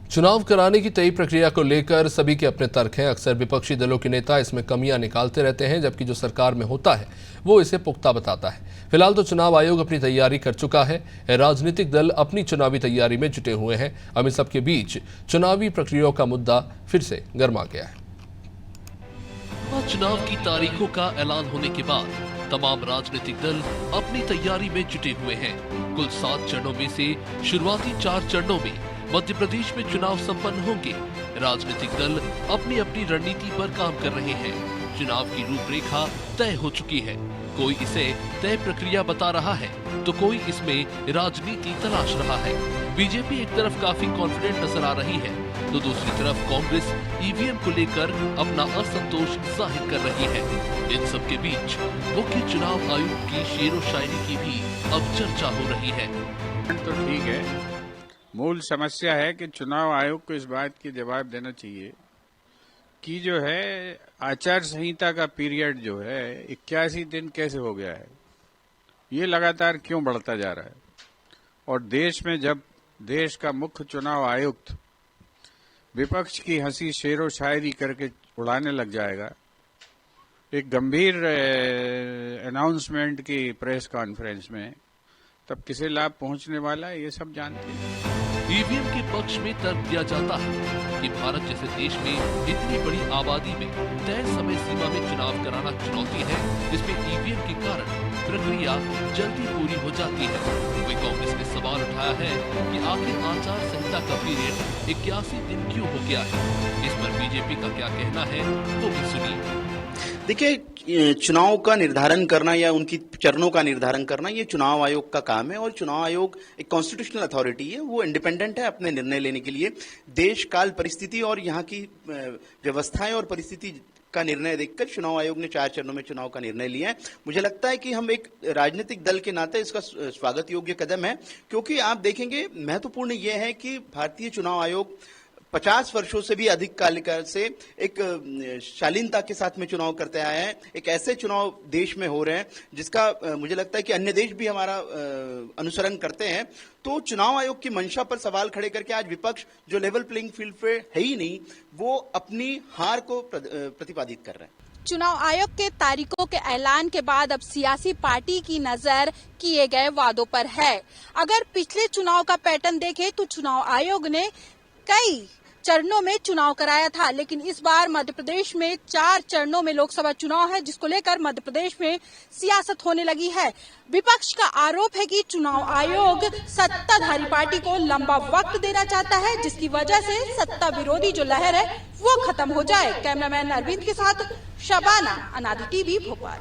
चुनाव कराने की तय प्रक्रिया को लेकर सभी के अपने तर्क हैं। अक्सर विपक्षी दलों के नेता इसमें कमियां निकालते रहते हैं, जबकि जो सरकार में होता है वो इसे पुख्ता बताता है। फिलहाल तो चुनाव आयोग अपनी तैयारी कर चुका है। राजनीतिक दल अपनी चुनावी तैयारी में जुटे हुए हैं। अब इन सबके बीच चुनावी प्रक्रिया का मुद्दा फिर से गर्मा गया है। चुनाव की तारीखों का ऐलान होने के बाद तमाम राजनीतिक दल अपनी तैयारी में जुटे हुए हैं। कुल 7 चरणों में से शुरुआती 4 चरणों में मध्य प्रदेश में चुनाव संपन्न होंगे। राजनीतिक दल अपनी अपनी रणनीति पर काम कर रहे हैं। चुनाव की रूपरेखा तय हो चुकी है। कोई इसे तय प्रक्रिया बता रहा है तो कोई इसमें राजनीति तलाश रहा है। बीजेपी एक तरफ काफी कॉन्फिडेंट नजर आ रही है तो दूसरी तरफ कांग्रेस ईवीएम को लेकर अपना असंतोष जाहिर कर रही है। इन सब के बीच मुख्य चुनाव आयुक्त की शेरो शायरी की भी अब चर्चा हो रही है। तो ठीक है, मूल समस्या है कि चुनाव आयोग को इस बात की जवाब देना चाहिए कि जो है आचार संहिता का पीरियड जो है 81 दिन कैसे हो गया है, ये लगातार क्यों बढ़ता जा रहा है। और देश में जब देश का मुख्य चुनाव आयुक्त विपक्ष की हंसी शेरो शायरी करके उड़ाने लग जाएगा, एक गंभीर अनाउंसमेंट की प्रेस कॉन्फ्रेंस में, तब किसे लाभ पहुंचने वाला है ये सब जानते हैं। ईवीएम के पक्ष में तर्क दिया जाता है कि भारत जैसे देश में इतनी बड़ी आबादी में तय समय सीमा में चुनाव कराना चुनौती है, जिसमें ईवीएम के कारण प्रक्रिया जल्दी पूरी हो जाती है। वही कांग्रेस ने सवाल उठाया है कि आखिर आचार संहिता का पीरियड 81 दिन क्यों हो गया है। इस पर बीजेपी का क्या कहना है वो भी सुनिए। देखिए, चुनाव का निर्धारण करना या उनकी चरणों का निर्धारण करना ये चुनाव आयोग का काम है। और चुनाव आयोग एक कॉन्स्टिट्यूशनल अथॉरिटी है, वो इंडिपेंडेंट है अपने निर्णय लेने के लिए। देश काल परिस्थिति और यहाँ की व्यवस्थाएं और परिस्थिति का निर्णय देखकर चुनाव आयोग ने 4 चरणों में चुनाव का निर्णय लिया है। मुझे लगता है कि हम एक राजनीतिक दल के नाते इसका स्वागत योग्य कदम है, क्योंकि आप देखेंगे महत्वपूर्ण यह है कि भारतीय चुनाव आयोग 50 वर्षों से भी अधिक कालिका से एक शालीनता के साथ में चुनाव करते आए हैं। एक ऐसे चुनाव देश में हो रहे हैं जिसका मुझे लगता है कि अन्य देश भी हमारा अनुसरण करते हैं। तो चुनाव आयोग की मंशा पर सवाल खड़े करके आज विपक्ष जो लेवल प्लेइंग फील्ड पे है ही नहीं, वो अपनी हार को प्रतिपादित कर रहे हैं। चुनाव आयोग के तारीखों के ऐलान के बाद अब सियासी पार्टी की नजर किए गए वादों पर है। अगर पिछले चुनाव का पैटर्न देखें तो चुनाव आयोग ने कई चरणों में चुनाव कराया था, लेकिन इस बार मध्य प्रदेश में 4 चरणों में लोकसभा चुनाव है, जिसको लेकर मध्य प्रदेश में सियासत होने लगी है। विपक्ष का आरोप है कि चुनाव आयोग सत्ताधारी पार्टी को लंबा वक्त देना चाहता है, जिसकी वजह से सत्ता विरोधी जो लहर है वो खत्म हो जाए। कैमरामैन अरविंद के साथ शबाना, अनादि टीवी, भोपाल।